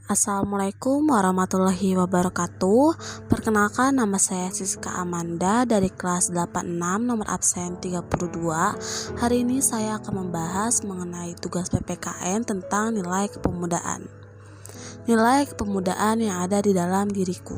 Assalamualaikum warahmatullahi wabarakatuh. Perkenalkan, nama saya Siska Amanda dari kelas 86 nomor absen 32. Hari ini saya akan membahas mengenai tugas PPKN tentang nilai kepemudaan. Nilai kepemudaan yang ada di dalam diriku.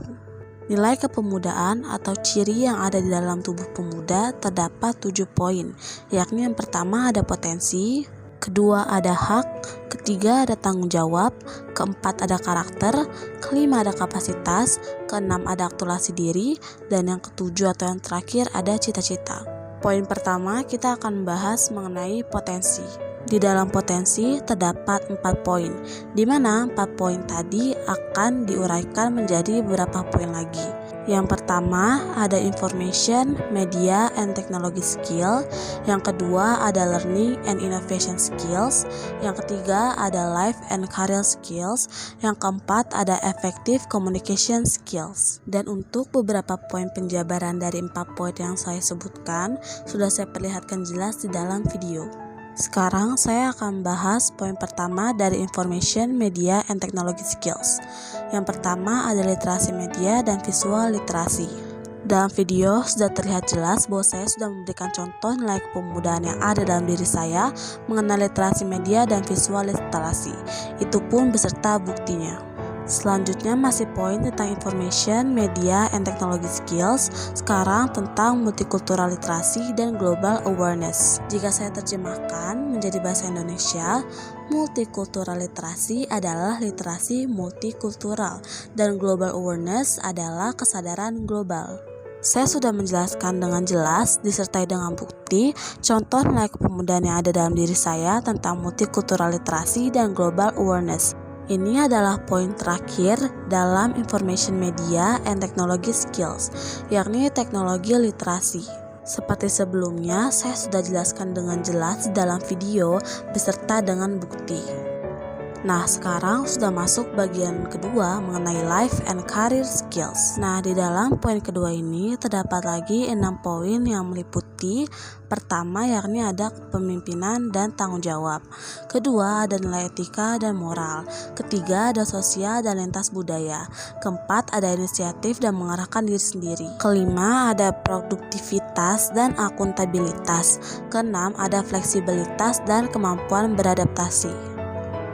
Nilai kepemudaan atau ciri yang ada di dalam tubuh pemuda terdapat 7 poin, yakni yang pertama ada potensi, kedua ada hak, ketiga ada tanggung jawab, keempat ada karakter, kelima ada kapasitas, keenam ada akulturasi diri, dan yang ketujuh atau yang terakhir ada cita-cita. Poin pertama kita akan membahas mengenai potensi. Di dalam potensi terdapat 4 poin, di mana 4 poin tadi akan diuraikan menjadi beberapa poin lagi. Yang pertama ada information, media, and technology skill. Yang kedua ada learning and innovation skills. Yang ketiga ada life and career skills. Yang keempat ada effective communication skills. Dan untuk beberapa poin penjabaran dari 4 poin yang saya sebutkan sudah saya perlihatkan jelas di dalam video. Sekarang saya akan bahas poin pertama dari information, media, and technology skills. Yang pertama ada literasi media dan visual literasi. Dalam video sudah terlihat jelas bahwa saya sudah memberikan contoh nilai kepemudaan yang ada dalam diri saya mengenai literasi media dan visual literasi. Itu pun beserta buktinya. Selanjutnya masih poin tentang information, media, and technology skills. Sekarang tentang multikultural literasi dan global awareness. Jika saya terjemahkan menjadi bahasa Indonesia, multikultural literasi adalah literasi multikultural dan global awareness adalah kesadaran global. Saya sudah menjelaskan dengan jelas disertai dengan bukti contoh nilai kepemudaan yang ada dalam diri saya tentang multikultural literasi dan global awareness. Ini adalah poin terakhir dalam information media and technology skills, yakni teknologi literasi. Seperti sebelumnya, saya sudah jelaskan dengan jelas di dalam video beserta dengan bukti. Nah, sekarang sudah masuk bagian kedua mengenai life and career skills. Nah, di dalam poin kedua ini terdapat lagi 6 poin yang meliputi pertama yakni ada kepemimpinan dan tanggung jawab. Kedua ada nilai etika dan moral. Ketiga ada sosial dan lintas budaya. Keempat ada inisiatif dan mengarahkan diri sendiri. Kelima ada produktivitas dan akuntabilitas. Keenam ada fleksibilitas dan kemampuan beradaptasi.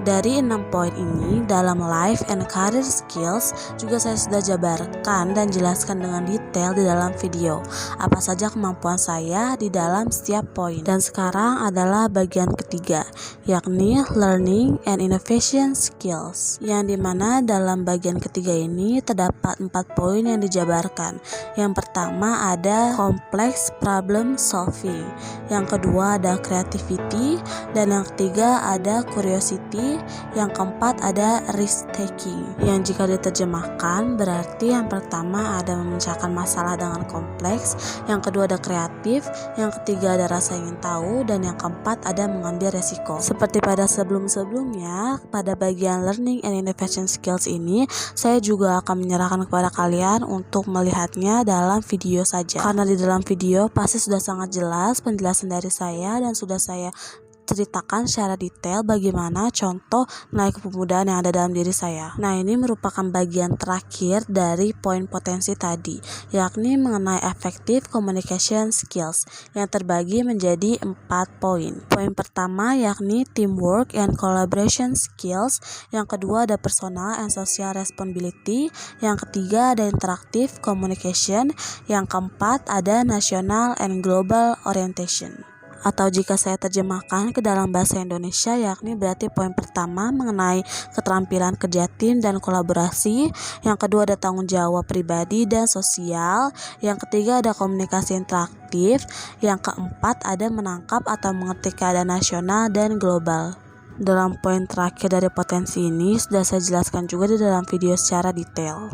Dari 6 poin ini, dalam life and career skills juga saya sudah jabarkan dan jelaskan dengan detail di dalam video apa saja kemampuan saya di dalam setiap poin. Dan sekarang adalah bagian ketiga, yakni learning and innovation skills, yang dimana dalam bagian ketiga ini terdapat 4 poin yang dijabarkan. Yang pertama ada complex problem solving, yang kedua ada creativity, dan yang ketiga ada curiosity. Yang keempat ada risk taking, yang jika diterjemahkan berarti yang pertama ada memecahkan masalah dengan kompleks, yang kedua ada kreatif, yang ketiga ada rasa ingin tahu, dan yang keempat ada mengambil resiko. Seperti pada sebelumnya, pada bagian learning and innovation skills ini saya juga akan menyerahkan kepada kalian untuk melihatnya dalam video saja, karena di dalam video pasti sudah sangat jelas penjelasan dari saya dan sudah saya ceritakan secara detail bagaimana contoh nilai kepemudaan yang ada dalam diri saya. Nah, ini merupakan bagian terakhir dari poin potensi tadi, yakni mengenai effective communication skills yang terbagi menjadi 4 poin. Poin pertama yakni teamwork and collaboration skills, yang kedua ada personal and social responsibility, yang ketiga ada interactive communication, yang keempat ada national and global orientation. Atau jika saya terjemahkan ke dalam bahasa Indonesia, yakni berarti poin pertama mengenai keterampilan kerja tim dan kolaborasi, yang kedua ada tanggung jawab pribadi dan sosial, yang ketiga ada komunikasi interaktif, yang keempat ada menangkap atau mengerti keadaan nasional dan global. Dalam poin terakhir dari potensi ini sudah saya jelaskan juga di dalam video secara detail.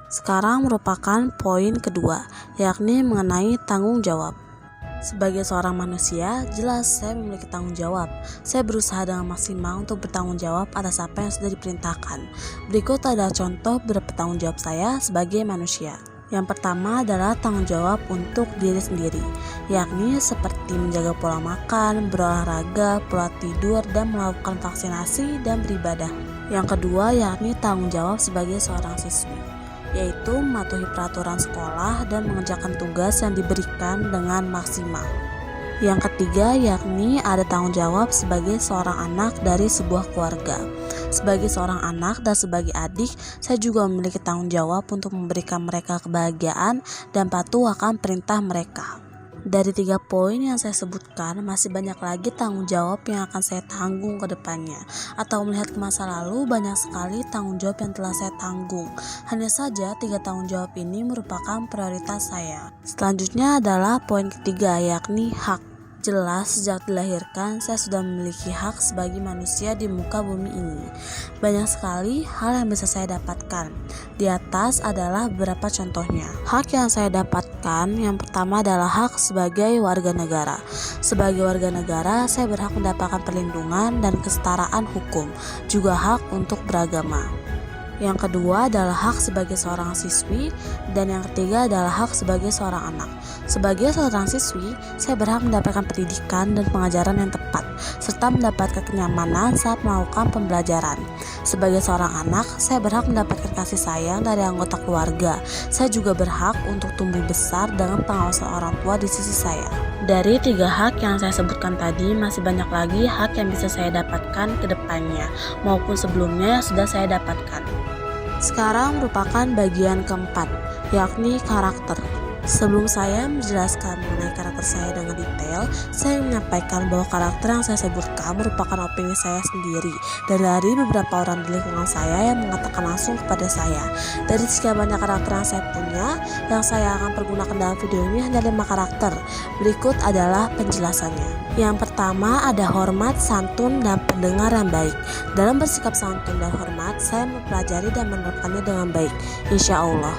Sekarang merupakan poin kedua, yakni mengenai tanggung jawab. Sebagai seorang manusia, jelas saya memiliki tanggung jawab. Saya berusaha dengan maksimal untuk bertanggung jawab atas apa yang sudah diperintahkan. Berikut adalah contoh bertanggung jawab saya sebagai manusia. Yang pertama adalah tanggung jawab untuk diri sendiri, yakni seperti menjaga pola makan, berolahraga, pola tidur, dan melakukan vaksinasi dan beribadah. Yang kedua yakni tanggung jawab sebagai seorang siswi, yaitu mematuhi peraturan sekolah dan mengerjakan tugas yang diberikan dengan maksimal. Yang ketiga yakni ada tanggung jawab sebagai seorang anak dari sebuah keluarga. Sebagai seorang anak dan sebagai adik, saya juga memiliki tanggung jawab untuk memberikan mereka kebahagiaan dan patuh akan perintah mereka. Dari 3 poin yang saya sebutkan, masih banyak lagi tanggung jawab yang akan saya tanggung ke depannya. Atau melihat ke masa lalu, banyak sekali tanggung jawab yang telah saya tanggung. Hanya saja 3 tanggung jawab ini merupakan prioritas saya. Selanjutnya adalah poin ketiga, yakni hak. Jelas sejak dilahirkan saya sudah memiliki hak sebagai manusia di muka bumi ini. Banyak sekali hal yang bisa saya dapatkan. Di atas adalah beberapa contohnya. Hak yang saya dapatkan yang pertama adalah hak sebagai warga negara. Sebagai warga negara, saya berhak mendapatkan perlindungan dan kesetaraan hukum, juga hak untuk beragama. Yang kedua adalah hak sebagai seorang siswi, dan yang ketiga adalah hak sebagai seorang anak. Sebagai seorang siswi, saya berhak mendapatkan pendidikan dan pengajaran yang tepat, serta mendapatkan kenyamanan saat melakukan pembelajaran. Sebagai seorang anak, saya berhak mendapatkan kasih sayang dari anggota keluarga. Saya juga berhak untuk tumbuh besar dengan pengawasan orang tua di sisi saya. Dari 3 hak yang saya sebutkan tadi, masih banyak lagi hak yang bisa saya dapatkan ke depannya, maupun sebelumnya yang sudah saya dapatkan. Sekarang merupakan bagian keempat, yakni karakter. Sebelum saya menjelaskan mengenai karakter saya dengan detail, saya menyampaikan bahwa karakter yang saya sebutkan merupakan opini saya sendiri dan dari beberapa orang di lingkungan saya yang mengatakan langsung kepada saya. Dari sekian banyak karakter yang saya punya, yang saya akan pergunakan dalam video ini hanya 5 karakter. Berikut adalah penjelasannya. Yang pertama ada hormat, santun, dan pendengar yang baik. Dalam bersikap santun dan hormat, saya mempelajari dan menerapkannya dengan baik, insya Allah.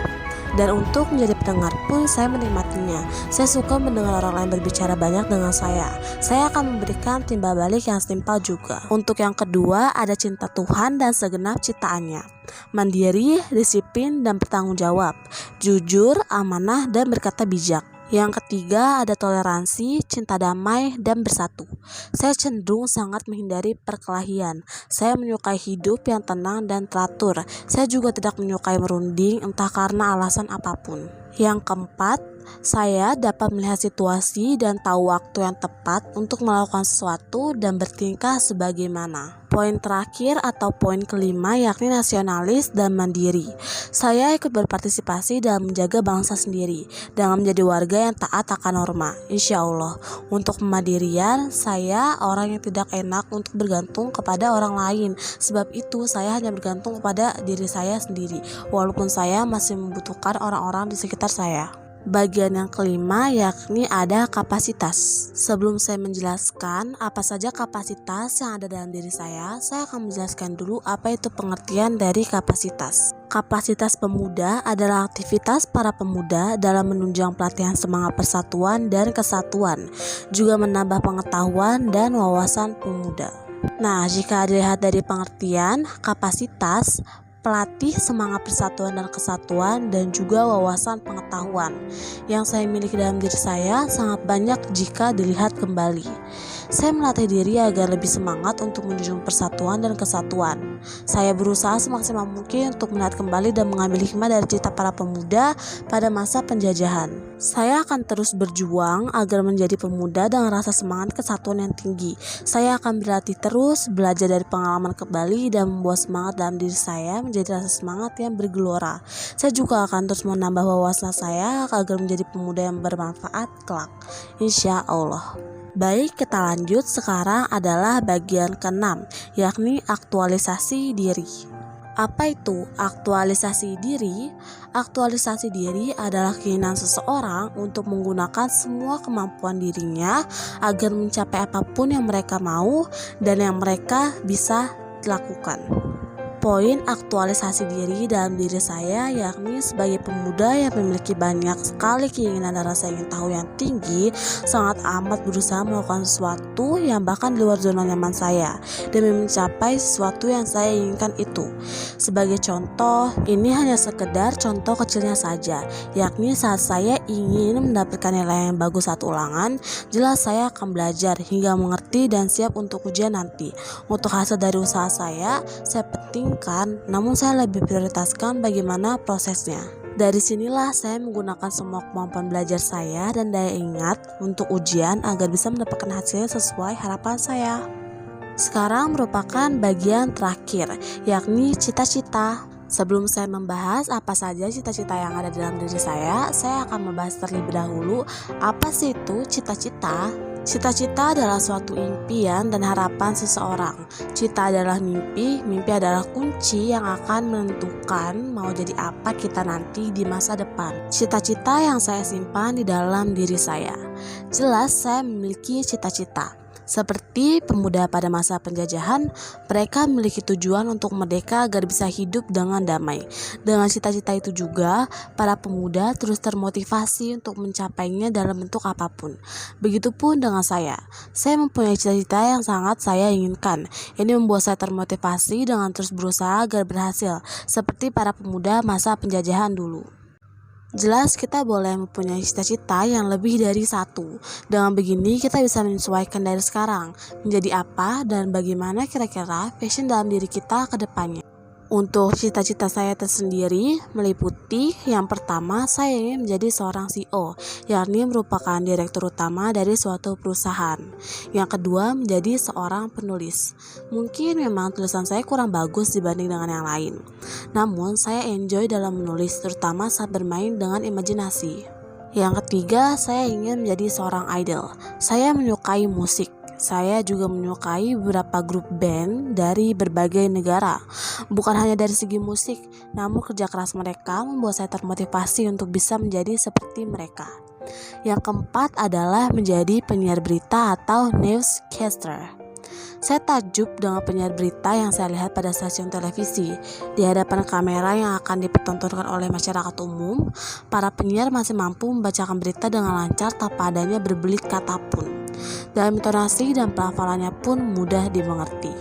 Dan untuk menjadi pendengar pun saya menikmatinya. Saya suka mendengar orang lain berbicara banyak dengan saya. Saya akan memberikan timbal balik yang setimpal juga. Untuk yang kedua ada cinta Tuhan dan segenap ciptaannya. Mandiri, disiplin, dan bertanggung jawab. Jujur, amanah, dan berkata bijak. Yang ketiga ada toleransi, cinta damai, dan bersatu. Saya cenderung sangat menghindari perkelahian. Saya menyukai hidup yang tenang dan teratur. Saya juga tidak menyukai merunding entah karena alasan apapun. Yang keempat, saya dapat melihat situasi dan tahu waktu yang tepat untuk melakukan sesuatu dan bertingkah sebagaimana. Poin terakhir atau poin kelima yakni nasionalis dan mandiri. Saya ikut berpartisipasi dalam menjaga bangsa sendiri dengan menjadi warga yang taat akan norma, insya Allah. Untuk kemandirian, saya orang yang tidak enak untuk bergantung kepada orang lain. Sebab itu saya hanya bergantung kepada diri saya sendiri, walaupun saya masih membutuhkan orang-orang di sekitar saya. Bagian yang kelima yakni ada kapasitas. Sebelum saya menjelaskan apa saja kapasitas yang ada dalam diri saya akan menjelaskan dulu apa itu pengertian dari kapasitas. Kapasitas pemuda adalah aktivitas para pemuda dalam menunjang pelatihan semangat persatuan dan kesatuan, juga menambah pengetahuan dan wawasan pemuda. Nah, jika dilihat dari pengertian kapasitas, pelatih semangat persatuan dan kesatuan dan juga wawasan pengetahuan yang saya miliki dalam diri saya sangat banyak jika dilihat kembali. Saya melatih diri agar lebih semangat untuk menjunjung persatuan dan kesatuan. Saya berusaha semaksimal mungkin untuk melihat kembali dan mengambil hikmah dari cerita para pemuda pada masa penjajahan. Saya akan terus berjuang agar menjadi pemuda dengan rasa semangat kesatuan yang tinggi. Saya akan berlatih terus, belajar dari pengalaman kembali dan membuat semangat dalam diri saya menjadi rasa semangat yang bergelora. Saya juga akan terus menambah wawasan saya agar menjadi pemuda yang bermanfaat kelak, insya Allah. Baik, kita lanjut. Sekarang adalah bagian ke-6, yakni aktualisasi diri. Apa itu aktualisasi diri? Aktualisasi diri adalah keinginan seseorang untuk menggunakan semua kemampuan dirinya agar mencapai apapun yang mereka mau dan yang mereka bisa lakukan. Poin aktualisasi diri dalam diri saya yakni sebagai pemuda yang memiliki banyak sekali keinginan dan rasa ingin tahu yang tinggi, sangat amat berusaha melakukan sesuatu yang bahkan di luar zona nyaman saya demi mencapai sesuatu yang saya inginkan itu. Sebagai contoh, ini hanya sekedar contoh kecilnya saja, yakni saat saya ingin mendapatkan nilai yang bagus saat ulangan, jelas saya akan belajar hingga mengerti dan siap untuk ujian nanti. Untuk hasil dari usaha saya pentingkan, namun saya lebih prioritaskan bagaimana prosesnya. Dari sinilah saya menggunakan semua kemampuan belajar saya dan daya ingat untuk ujian agar bisa mendapatkan hasil sesuai harapan saya. Sekarang merupakan bagian terakhir, yakni cita-cita. Sebelum saya membahas apa saja cita-cita yang ada dalam diri saya akan membahas terlebih dahulu apa sih itu cita-cita. Cita-cita adalah suatu impian dan harapan seseorang. Cita adalah mimpi, mimpi adalah kunci yang akan menentukan mau jadi apa kita nanti di masa depan. Cita-cita yang saya simpan di dalam diri saya. Jelas saya memiliki cita-cita. Seperti pemuda pada masa penjajahan, mereka memiliki tujuan untuk merdeka agar bisa hidup dengan damai. Dengan cita-cita itu juga, para pemuda terus termotivasi untuk mencapainya dalam bentuk apapun. Begitupun dengan saya mempunyai cita-cita yang sangat saya inginkan. Ini membuat saya termotivasi dengan terus berusaha agar berhasil, seperti para pemuda masa penjajahan dulu. Jelas kita boleh mempunyai cita-cita yang lebih dari satu. Dengan begini kita bisa menyesuaikan dari sekarang menjadi apa dan bagaimana kira-kira passion dalam diri kita ke depannya. Untuk cita-cita saya tersendiri meliputi yang pertama, saya ingin menjadi seorang CEO, yakni merupakan direktur utama dari suatu perusahaan. Yang kedua, menjadi seorang penulis. Mungkin memang tulisan saya kurang bagus dibanding dengan yang lain. Namun, saya enjoy dalam menulis, terutama saat bermain dengan imajinasi. Yang ketiga, saya ingin menjadi seorang idol. Saya menyukai musik. Saya juga menyukai beberapa grup band dari berbagai negara. Bukan hanya dari segi musik, namun kerja keras mereka membuat saya termotivasi untuk bisa menjadi seperti mereka. Yang keempat adalah menjadi penyiar berita atau newscaster. Saya takjub dengan penyiar berita yang saya lihat pada stasiun televisi. Di hadapan kamera yang akan dipertontonkan oleh masyarakat umum, para penyiar masih mampu membacakan berita dengan lancar tanpa adanya berbelit kata pun. Dalam intonasi dan pelafalannya pun mudah dimengerti.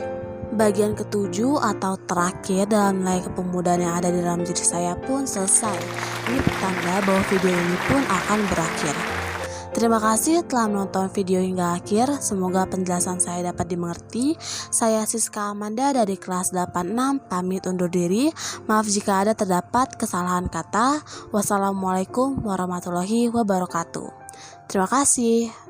Bagian ketujuh atau terakhir dalam nilai kepemudaan yang ada di dalam diri saya pun selesai. Ini pertanda bahwa video ini pun akan berakhir. Terima kasih telah menonton video hingga akhir. Semoga penjelasan saya dapat dimengerti. Saya Siska Amanda dari kelas 86 pamit undur diri. Maaf jika ada terdapat kesalahan kata. Wassalamualaikum warahmatullahi wabarakatuh. Terima kasih.